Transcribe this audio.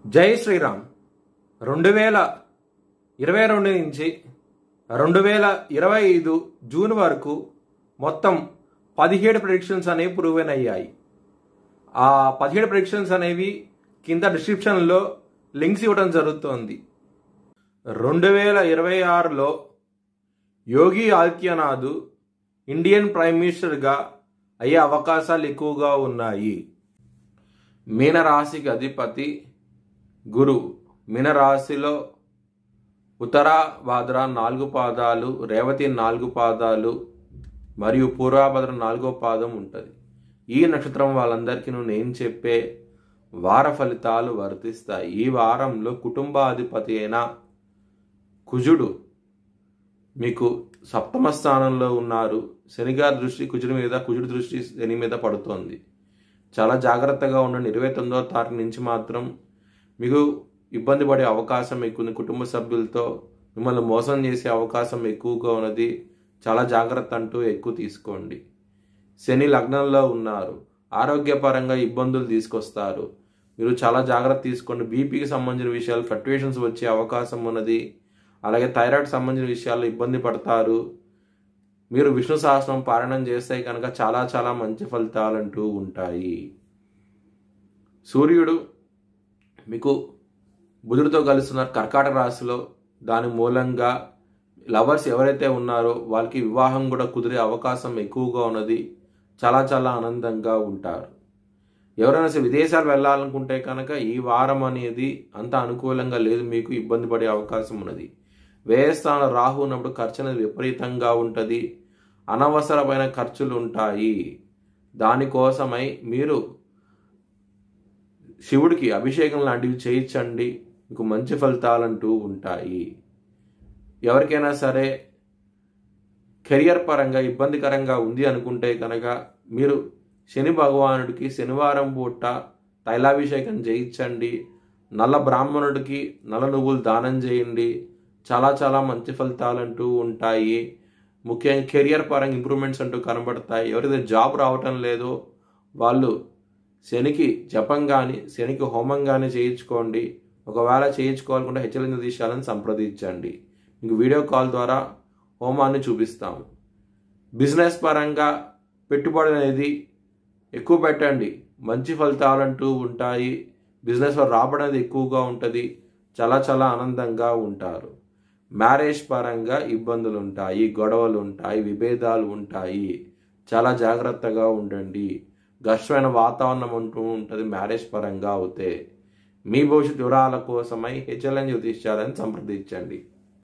జై శ్రీరామ్. 2022 నుంచి 2025 జూన్ వరకు మొత్తం 17 ప్రెడిక్షన్స్ అనేవి ప్రూవెన్ అయ్యాయి. ఆ 17 ప్రెడిక్షన్స్ అనేవి కింద డిస్క్రిప్షన్లో లింక్స్ ఇవ్వడం జరుగుతోంది. 2026లో యోగి ఆదిత్యనాథ్ ఇండియన్ ప్రైమ్ మినిస్టర్గా అయ్యే అవకాశాలు ఎక్కువగా ఉన్నాయి. మీనరాశికి అధిపతి గురు. మీనరాశిలో ఉత్తర భాద్ర 4 పాదాలు, రేవతి 4 పాదాలు మరియు పూర్వభద్ర 4వ పాదం ఉంటుంది. ఈ నక్షత్రం వాళ్ళందరికీ నేను చెప్పే వార ఫలితాలు వర్తిస్తాయి. ఈ వారంలో కుటుంబాధిపతి అయిన కుజుడు మీకు సప్తమ స్థానంలో ఉన్నారు. శనిగారి దృష్టి కుజుడి మీద, కుజుడి దృష్టి శని మీద పడుతోంది. చాలా జాగ్రత్తగా ఉండండి. 29వ తారీఖు నుంచి మాత్రం మీకు ఇబ్బంది పడే అవకాశం ఎక్కువ ఉంది. కుటుంబ సభ్యులతో మిమ్మల్ని మోసం చేసే అవకాశం ఎక్కువగా ఉన్నది. చాలా జాగ్రత్త అంటూ ఎక్కువ తీసుకోండి. శని లగ్నంలో ఉన్నారు. ఆరోగ్యపరంగా ఇబ్బందులు తీసుకొస్తారు. మీరు చాలా జాగ్రత్త తీసుకోండి. బీపీకి సంబంధించిన విషయాలు ఫ్లక్చుయేషన్స్ వచ్చే అవకాశం ఉన్నది. అలాగే థైరాయిడ్ సంబంధించిన విషయాల్లో ఇబ్బంది పడతారు. మీరు విష్ణు సహస్రం పారాయణం చేస్తే కనుక చాలా చాలా మంచి ఫలితాలు అంటూ ఉంటాయి. సూర్యుడు మీకు బుధుడితో కలుస్తున్నారు కర్కాటక రాశిలో. దాని మూలంగా లవర్స్ ఎవరైతే ఉన్నారో వాళ్ళకి వివాహం కూడా కుదిరే అవకాశం ఎక్కువగా ఉన్నది. చాలా చాలా ఆనందంగా ఉంటారు. ఎవరైనా విదేశాలు వెళ్ళాలనుకుంటే కనుక ఈ వారం అనేది అంత అనుకూలంగా లేదు. మీకు ఇబ్బంది పడే అవకాశం ఉన్నది. వ్యయస్థానంలో రాహు ఉన్నప్పుడు ఖర్చు అనేది విపరీతంగా ఉంటుంది. అనవసరమైన ఖర్చులు ఉంటాయి. దానికోసమై మీరు శివుడికి అభిషేకం లాంటివి చేయించండి. మీకు మంచి ఫలితాలంటూ ఉంటాయి. ఎవరికైనా సరే కెరియర్ పరంగా ఇబ్బందికరంగా ఉంది అనుకుంటే కనుక మీరు శని భగవానుడికి శనివారం పూట తైలాభిషేకం చేయించండి. నల్ల బ్రాహ్మణుడికి నల్ల నువ్వులు దానం చేయండి. చాలా చాలా మంచి ఫలితాలంటూ ఉంటాయి. ముఖ్యంగా కెరియర్ పరంగా ఇంప్రూవ్మెంట్స్ అంటూ కనబడతాయి. ఎవరైతే జాబ్ రావటం లేదో వాళ్ళు శనికి జపం కానీ శనికి హోమం కానీ చేయించుకోండి. ఒకవేళ చేయించుకోవాలనుకుంటే హెచ్చరిక జ్యోతిష్యాలను సంప్రదించండి. మీకు వీడియో కాల్ ద్వారా హోమాన్ని చూపిస్తాము. బిజినెస్ పరంగా పెట్టుబడి అనేది ఎక్కువ పెట్టండి. మంచి ఫలితాలంటూ ఉంటాయి. బిజినెస్లో రాబడి అనేది ఎక్కువగా ఉంటుంది. చాలా చాలా ఆనందంగా ఉంటారు. మ్యారేజ్ పరంగా ఇబ్బందులు ఉంటాయి, గొడవలు ఉంటాయి, విభేదాలు ఉంటాయి. చాలా జాగ్రత్తగా ఉండండి. ఘర్షమైన వాతావరణం అంటూ ఉంటుంది మ్యారేజ్ పరంగా అవుతే. మీ భవిష్యత్ వివరాల కోసమై హెచ్ఎల్ఎన్ జ్యోతిష్యాలను సంప్రదించండి.